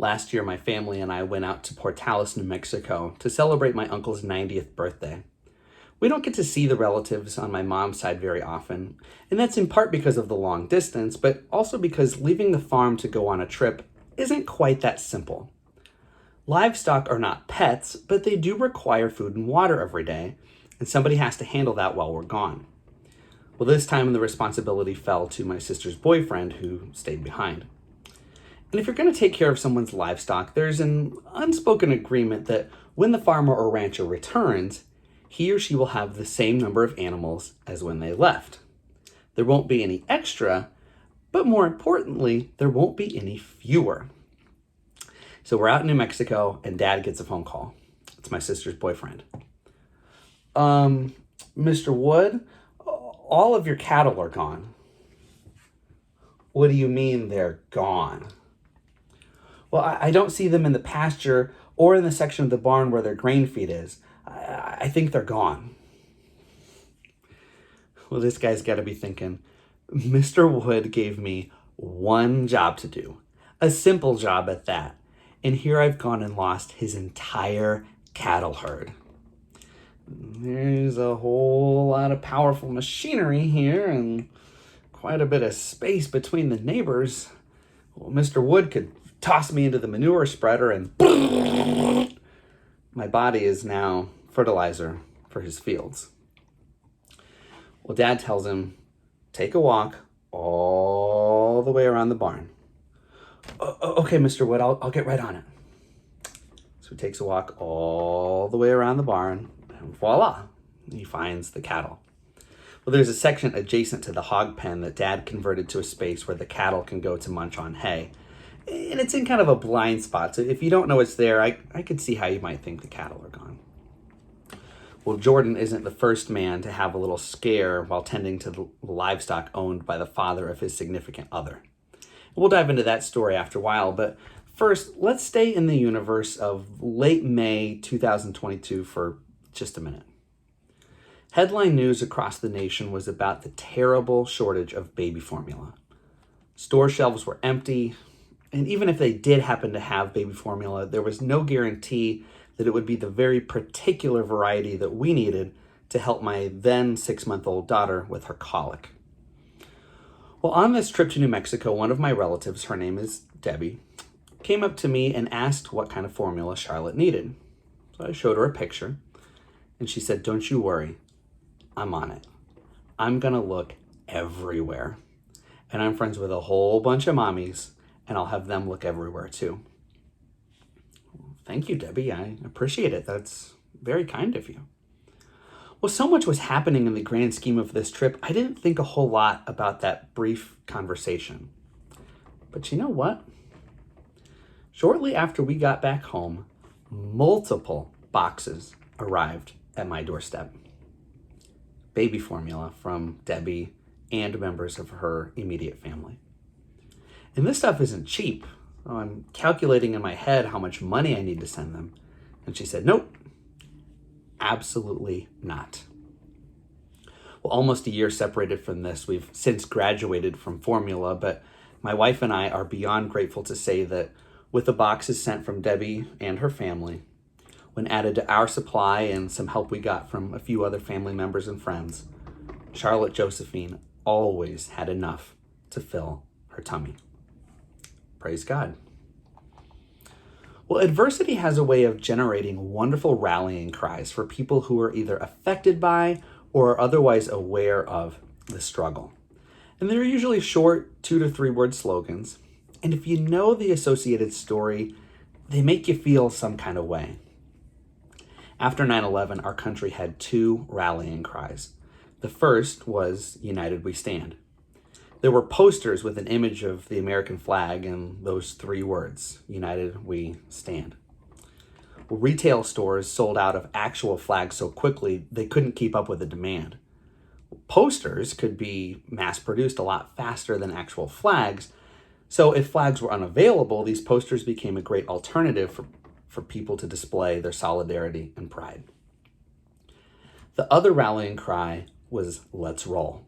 Last year, my family and I went out to Portales, New Mexico to celebrate my uncle's 90th birthday. We don't get to see the relatives on my mom's side very often, and that's in part because of the long distance, but also because leaving the farm to go on a trip isn't quite that simple. Livestock are not pets, but they do require food and water every day, and somebody has to handle that while we're gone. Well, this time the responsibility fell to my sister's boyfriend, who stayed behind. And if you're going to take care of someone's livestock, there's an unspoken agreement that when the farmer or rancher returns, he or she will have the same number of animals as when they left. There won't be any extra, but more importantly, there won't be any fewer. So we're out in New Mexico and Dad gets a phone call. It's my sister's boyfriend. Mr. Wood, all of your cattle are gone. What do you mean they're gone? Well, I don't see them in the pasture or in the section of the barn where their grain feed is. I think they're gone. Well, this guy's got to be thinking, Mr. Wood gave me one job to do, a simple job at that. And here I've gone and lost his entire cattle herd. There's a whole lot of powerful machinery here and quite a bit of space between the neighbors. Well, Mr. Wood could toss me into the manure spreader and my body is now fertilizer for his fields. Well, Dad tells him, take a walk all the way around the barn. Okay, Mr. Wood, I'll get right on it. So he takes a walk all the way around the barn, and voila, he finds the cattle. Well, there's a section adjacent to the hog pen that Dad converted to a space where the cattle can go to munch on hay. And it's in kind of a blind spot, so if you don't know it's there, I could see how you might think the cattle are gone. Well, Jordan isn't the first man to have a little scare while tending to the livestock owned by the father of his significant other. We'll dive into that story after a while, but first, let's stay in the universe of late May 2022 for just a minute. Headline news across the nation was about the terrible shortage of baby formula. Store shelves were empty, and even if they did happen to have baby formula, there was no guarantee that it would be the very particular variety that we needed to help my then 6-month-old daughter with her colic. Well, on this trip to New Mexico, one of my relatives, her name is Debbie, came up to me and asked what kind of formula Charlotte needed. So I showed her a picture, and she said, don't you worry, I'm on it. I'm gonna look everywhere. And I'm friends with a whole bunch of mommies, and I'll have them look everywhere too. Thank you, Debbie. I appreciate it. That's very kind of you. Well, so much was happening in the grand scheme of this trip, I didn't think a whole lot about that brief conversation. But you know what? Shortly after we got back home, multiple boxes arrived at my doorstep. Baby formula from Debbie and members of her immediate family. And this stuff isn't cheap. I'm calculating in my head how much money I need to send them. And she said, nope, absolutely not. Well, almost a year separated from this, we've since graduated from formula, but my wife and I are beyond grateful to say that with the boxes sent from Debbie and her family, when added to our supply and some help we got from a few other family members and friends, Charlotte Josephine always had enough to fill her tummy. Praise God. Well, adversity has a way of generating wonderful rallying cries for people who are either affected by or are otherwise aware of the struggle. And they're usually short 2 to 3 word slogans. And if you know the associated story, they make you feel some kind of way. After 9/11, our country had 2 rallying cries. The first was United We Stand. There were posters with an image of the American flag and those 3 words, United We Stand. Well, retail stores sold out of actual flags so quickly they couldn't keep up with the demand. Posters could be mass-produced a lot faster than actual flags, so if flags were unavailable, these posters became a great alternative for people to display their solidarity and pride. The other rallying cry was "Let's roll."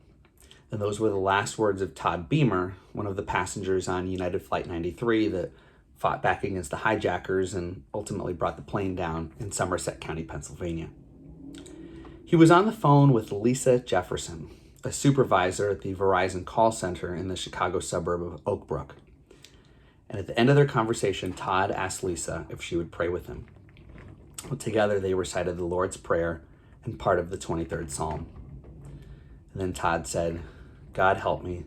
And those were the last words of Todd Beamer, one of the passengers on United Flight 93 that fought back against the hijackers and ultimately brought the plane down in Somerset County, Pennsylvania. He was on the phone with Lisa Jefferson, a supervisor at the Verizon call center in the Chicago suburb of Oak Brook. And at the end of their conversation, Todd asked Lisa if she would pray with him. Well, together they recited the Lord's Prayer and part of the 23rd Psalm. And then Todd said, "God help me.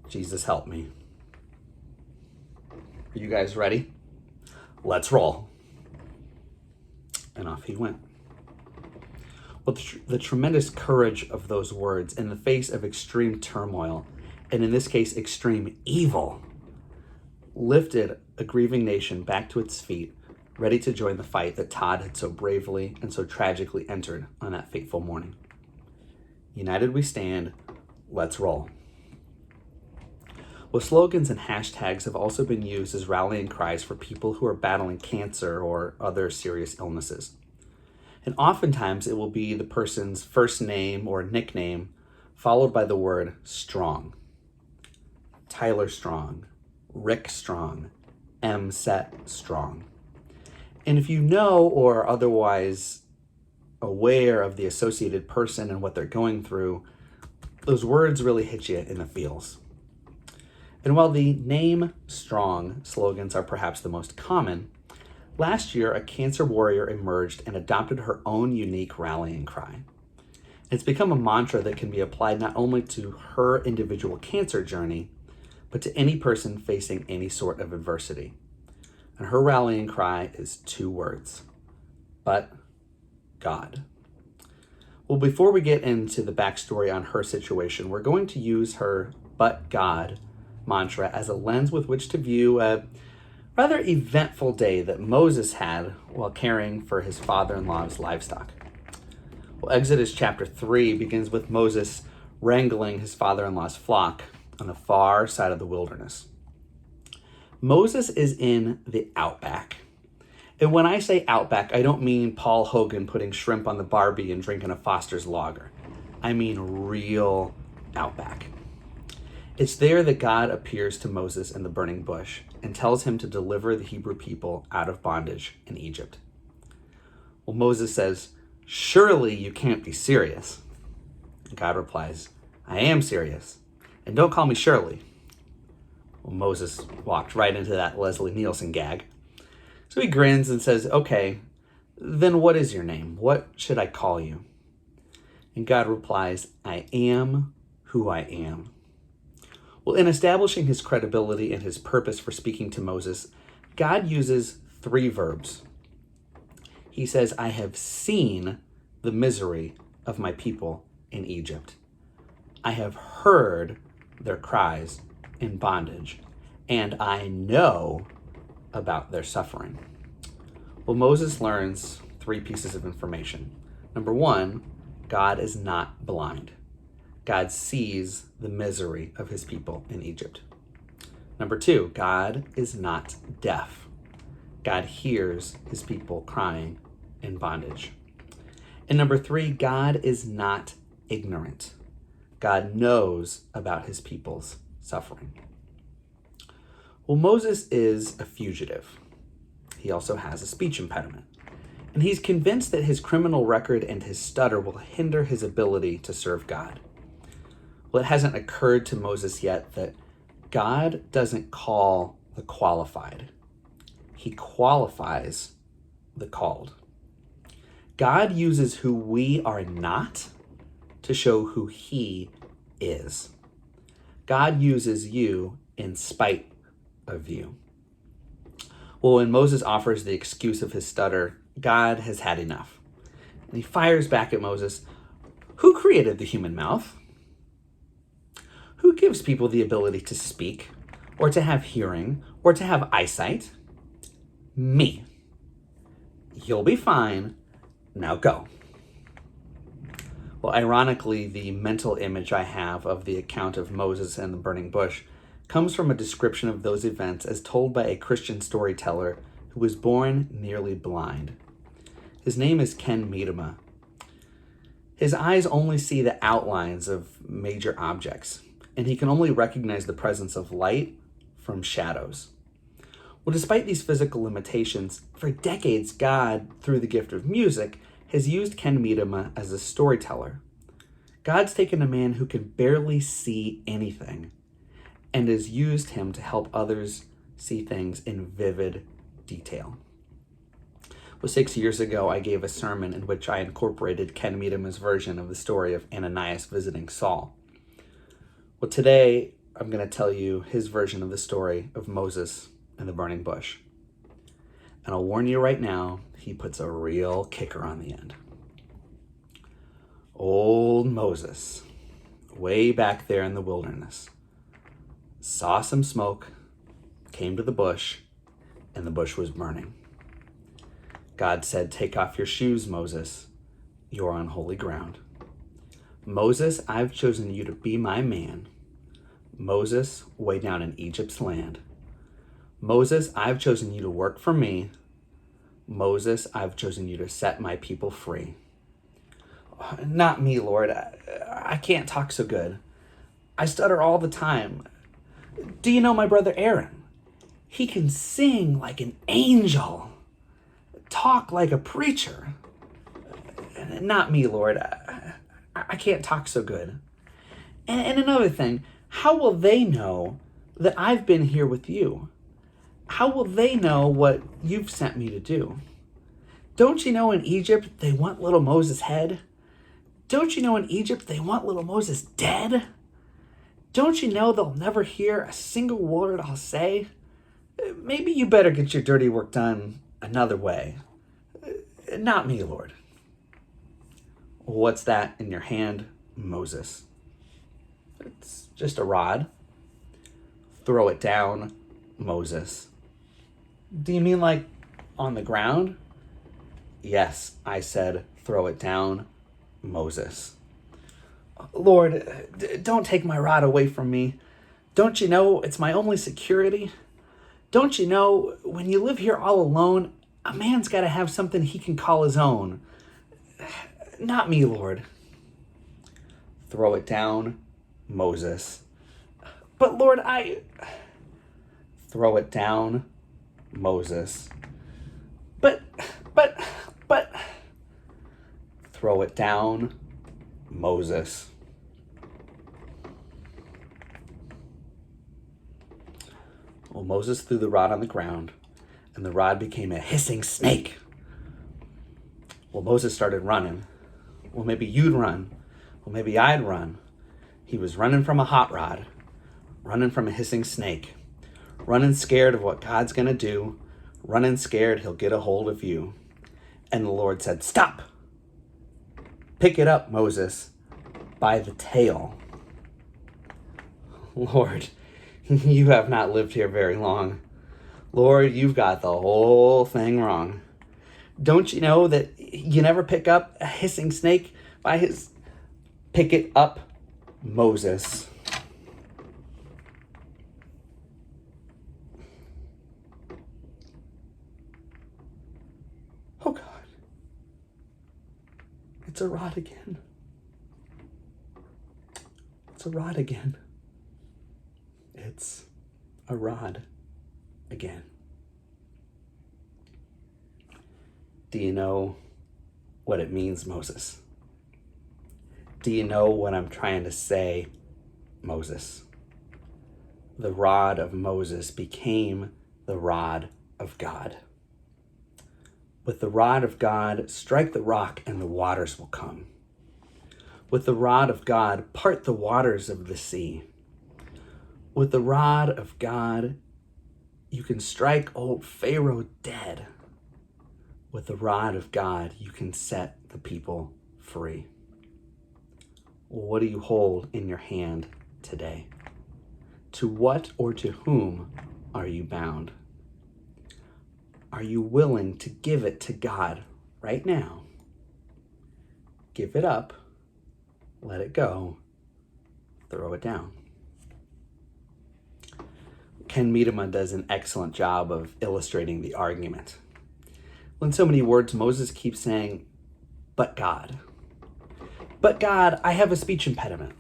Jesus help me." Are you guys ready? Let's roll. And off he went. Well, the tremendous courage of those words in the face of extreme turmoil, and in this case, extreme evil, lifted a grieving nation back to its feet, ready to join the fight that Todd had so bravely and so tragically entered on that fateful morning. United we stand, let's roll. Well, slogans and hashtags have also been used as rallying cries for people who are battling cancer or other serious illnesses. And oftentimes it will be the person's first name or nickname followed by the word strong. Tyler Strong, Rick Strong, M. Set Strong. And if you know or are otherwise aware of the associated person and what they're going through, those words really hit you in the feels. And while the name strong slogans are perhaps the most common, last year a cancer warrior emerged and adopted her own unique rallying cry. It's become a mantra that can be applied not only to her individual cancer journey, but to any person facing any sort of adversity. And her rallying cry is 2 words: but God. Well, before we get into the backstory on her situation, we're going to use her "but God" mantra as a lens with which to view a rather eventful day that Moses had while caring for his father-in-law's livestock. Well, Exodus chapter 3 begins with Moses wrangling his father-in-law's flock on the far side of the wilderness. Moses is in the outback. And when I say outback, I don't mean Paul Hogan putting shrimp on the Barbie and drinking a Foster's lager. I mean real outback. It's there that God appears to Moses in the burning bush and tells him to deliver the Hebrew people out of bondage in Egypt. Well, Moses says, "Surely you can't be serious." And God replies, "I am serious, and don't call me Shirley." Well, Moses walked right into that Leslie Nielsen gag. So he grins and says, "Okay, then what is your name? What should I call you?" And God replies, "I am who I am." Well, in establishing his credibility and his purpose for speaking to Moses, God uses 3 verbs. He says, "I have seen the misery of my people in Egypt. I have heard their cries in bondage, and I know about their suffering." Well, Moses learns 3 pieces of information. Number 1, God is not blind. God sees the misery of his people in Egypt. Number 2, God is not deaf. God hears his people crying in bondage. And number 3, God is not ignorant. God knows about his people's suffering. Well, Moses is a fugitive. He also has a speech impediment. And he's convinced that his criminal record and his stutter will hinder his ability to serve God. Well, it hasn't occurred to Moses yet that God doesn't call the qualified. He qualifies the called. God uses who we are not to show who he is. God uses you in spite of you. Well, when Moses offers the excuse of his stutter, God has had enough. And he fires back at Moses, "Who created the human mouth? Who gives people the ability to speak, or to have hearing, or to have eyesight? Me. You'll be fine. Now go." Well, ironically, the mental image I have of the account of Moses and the burning bush comes from a description of those events as told by a Christian storyteller who was born nearly blind. His name is Ken Miedema. His eyes only see the outlines of major objects, and he can only recognize the presence of light from shadows. Well, despite these physical limitations, for decades, God, through the gift of music, has used Ken Medema as a storyteller. God's taken a man who can barely see anything and has used him to help others see things in vivid detail. Well, 6 years ago, I gave a sermon in which I incorporated Ken Medema's version of the story of Ananias visiting Saul. Well, today, I'm going to tell you his version of the story of Moses and the burning bush. And I'll warn you right now, he puts a real kicker on the end. Old Moses, way back there in the wilderness, saw some smoke, came to the bush, and the bush was burning. God said, "Take off your shoes, Moses. You're on holy ground. Moses, I've chosen you to be my man. Moses, way down in Egypt's land. Moses, I've chosen you to work for me. Moses, I've chosen you to set my people free." "Not me, Lord. I can't talk so good. I stutter all the time. Do you know my brother Aaron? He can sing like an angel, talk like a preacher." "Not me, Lord. I can't talk so good. And another thing, how will they know that I've been here with you? How will they know what you've sent me to do? Don't you know in Egypt they want little Moses' head? Don't you know in Egypt they want little Moses dead? Don't you know they'll never hear a single word I'll say? Maybe you better get your dirty work done another way. Not me, Lord." "What's that in your hand, Moses?" "It's just a rod." "Throw it down, Moses." "Do you mean like on the ground?" "Yes, I said throw it down, Moses." "Lord, don't take my rod away from me. Don't you know it's my only security? Don't you know when you live here all alone, a man's got to have something he can call his own? Not me, Lord." "Throw it down, Moses." "But Lord, Throw it down, Moses." But. "Throw it down, Moses." Well, Moses threw the rod on the ground, and the rod became a hissing snake. Well, Moses started running. Well, maybe you'd run. Well, maybe I'd run. He was running from a hot rod, running from a hissing snake, running scared of what God's going to do, running scared he'll get a hold of you. And the Lord said, "Stop! Pick it up, Moses, by the tail." Lord, you have not lived here very long. Lord, you've got the whole thing wrong. Don't you know that you never pick up a hissing snake by his... Pick it up, Moses. Oh God. It's a rod again. It's a rod again. It's a rod again. Do you know what it means, Moses? Do you know what I'm trying to say, Moses? The rod of Moses became the rod of God. With the rod of God, strike the rock and the waters will come. With the rod of God, part the waters of the sea. With the rod of God, you can strike old Pharaoh dead. With the rod of God, you can set the people free. What do you hold in your hand today? To what or to whom are you bound? Are you willing to give it to God right now? Give it up, let it go, throw it down. Ken Medema does an excellent job of illustrating the argument. In so many words, Moses keeps saying, "But God. But God, I have a speech impediment.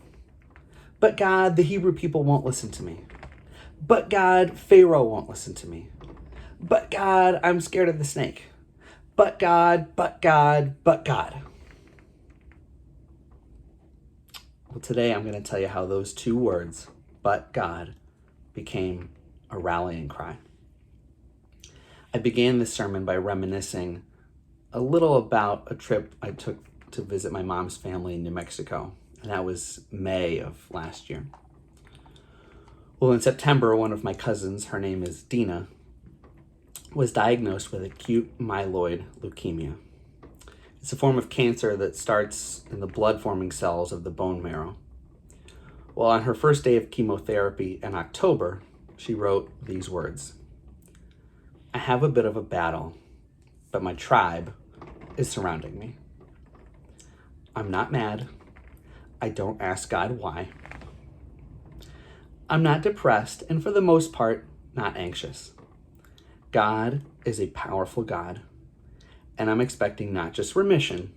But God, the Hebrew people won't listen to me. But God, Pharaoh won't listen to me. But God, I'm scared of the snake. But God, but God, but God. Well, today I'm going to tell you how those two words, but God, became a rallying cry. I began this sermon by reminiscing a little about a trip I took to visit my mom's family in New Mexico, and that was May of last year. Well, in September, one of my cousins, her name is Dina, was diagnosed with acute myeloid leukemia. It's a form of cancer that starts in the blood-forming cells of the bone marrow. Well, on her first day of chemotherapy in October, she wrote these words: "I have a bit of a battle, but my tribe is surrounding me. I'm not mad. I don't ask God why. I'm not depressed, and for the most part, not anxious. God is a powerful God, and I'm expecting not just remission,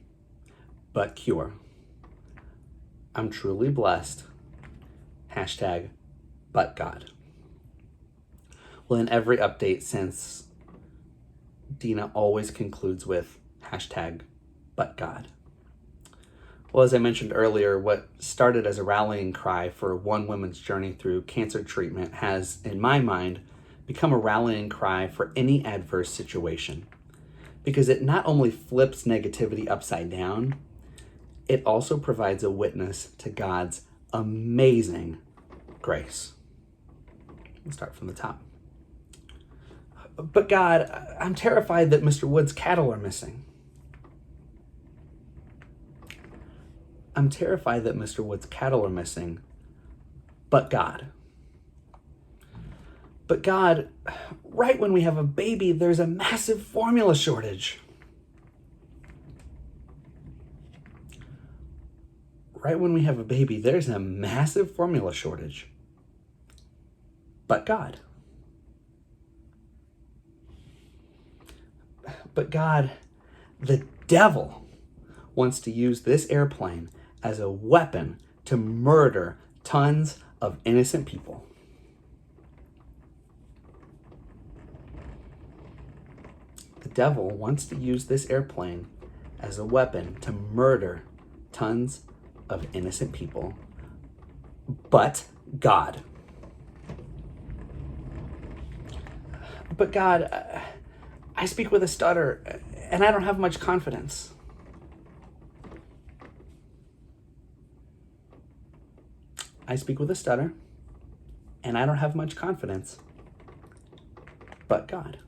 but cure. I'm truly blessed. Hashtag, but God." Well, in every update since, Dina always concludes with hashtag, but God. Well, as I mentioned earlier, what started as a rallying cry for one woman's journey through cancer treatment has, in my mind, become a rallying cry for any adverse situation, because it not only flips negativity upside down, it also provides a witness to God's amazing grace. Let's start from the top. But God, I'm terrified that Mr. Wood's cattle are missing. I'm terrified that Mr. Wood's cattle are missing, but God. But God, right when we have a baby, there's a massive formula shortage. Right when we have a baby, there's a massive formula shortage, but God. But God, the devil wants to use this airplane as a weapon to murder tons of innocent people. The devil wants to use this airplane as a weapon to murder tons of innocent people. But God. But God, I speak with a stutter, and I don't have much confidence. I speak with a stutter, and I don't have much confidence. But God.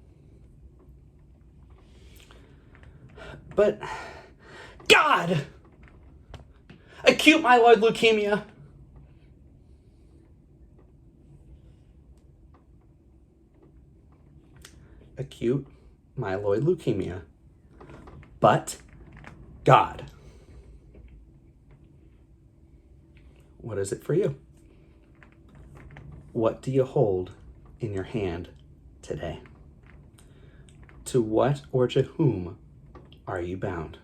But God! Acute myeloid leukemia. Acute myeloid leukemia. But God. What is it for you? What do you hold in your hand today? To what or to whom are you bound?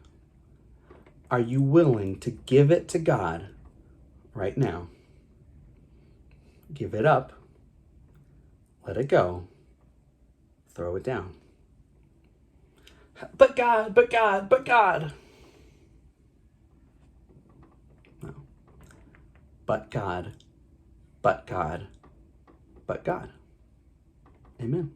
Are you willing to give it to God right now? Give it up. Let it go. Throw it down. But God, but God, but God. No. But God, but God, but God. Amen.